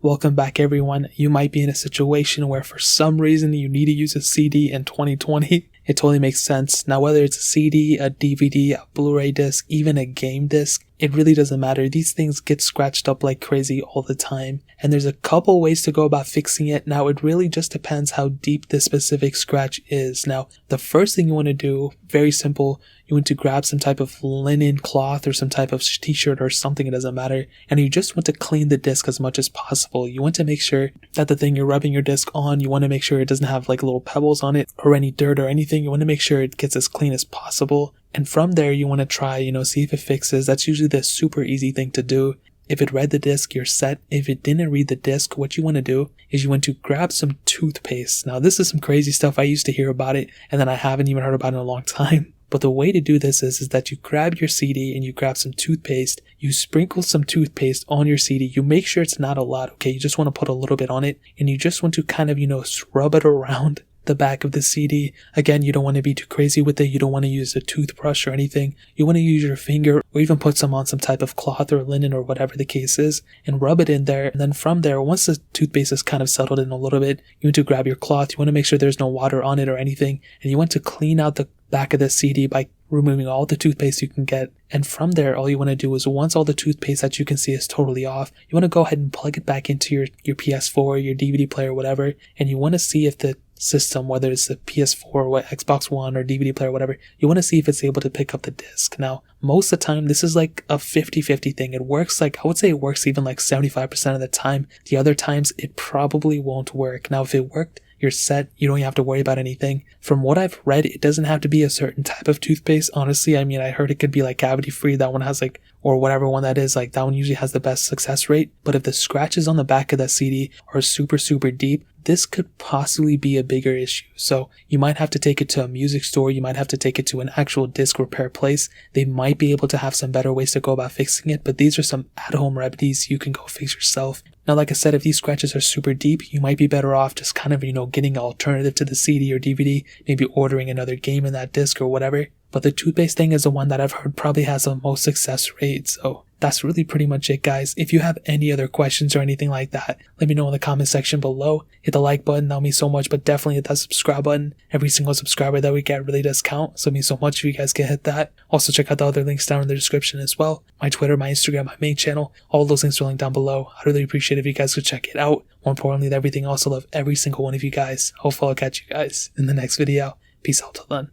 Welcome back everyone. You might be in a situation where for some reason you need to use a CD in 2020. It totally makes sense. Now whether it's a CD, a DVD, a Blu-ray disc, even a game disc, it really doesn't matter. These things get scratched up like crazy all the time. And there's a couple ways to go about fixing it. Now it really just depends how deep this specific scratch is. Now the first thing you want to do, very simple, you want to grab some type of linen cloth or some type of t-shirt or something, it doesn't matter. And you just want to clean the disc as much as possible. You want to make sure that the thing you're rubbing your disc on, you want to make sure it doesn't have like little pebbles on it or any dirt or anything. You want to make sure it gets as clean as possible. And from there, you want to try, see if it fixes. That's usually the super easy thing to do. If it read the disc, you're set. If it didn't read the disc, what you want to do is you want to grab some toothpaste. Now, this is some crazy stuff. I used to hear about it, and then I haven't even heard about it in a long time. But the way to do this is that you grab your CD and you grab some toothpaste. You sprinkle some toothpaste on your CD. You make sure it's not a lot, okay? You just want to put a little bit on it, and you just want to kind of, rub it around the back of the CD. Again, you don't want to be too crazy with it. You don't want to use a toothbrush or anything. You want to use your finger or even put some on some type of cloth or linen or whatever the case is and rub it in there. And then from there, once the toothpaste is kind of settled in a little bit, you want to grab your cloth. You want to make sure there's no water on it or anything. And you want to clean out the back of the CD by removing all the toothpaste you can get. And from there, all you want to do is once all the toothpaste that you can see is totally off, you want to go ahead and plug it back into your PS4, your DVD player, whatever. And you want to see if the system, whether it's the PS4 or Xbox One or DVD player, whatever, you want to see if it's able to pick up the disc. Now, most of the time, this is like a 50-50 thing. It works I would say it works even like 75% of the time. The other times, it probably won't work. Now, if it worked, you're set. You don't have to worry about anything. From what I've read, it doesn't have to be a certain type of toothpaste. Honestly, I heard it could be like cavity free. That one has or whatever one that is, that one usually has the best success rate. But if the scratches on the back of that CD are super, super deep, this could possibly be a bigger issue. So you might have to take it to a music store. You might have to take it to an actual disc repair place. They might be able to have some better ways to go about fixing it, but these are some at-home remedies you can go fix yourself. Now, like I said, if these scratches are super deep, you might be better off just kind of, getting an alternative to the CD or DVD, maybe ordering another game in that disc or whatever. But the toothpaste thing is the one that I've heard probably has the most success rate. So that's really pretty much it, guys. If you have any other questions or anything like that, let me know in the comment section below. Hit the like button, that'll mean so much, but definitely hit that subscribe button. Every single subscriber that we get really does count, so it means so much if you guys can hit that. Also, check out the other links down in the description as well. My Twitter, my Instagram, my main channel, all those links are linked down below. I'd really appreciate it if you guys could check it out. More importantly than everything else, I love every single one of you guys. Hopefully I'll catch you guys in the next video. Peace out till then.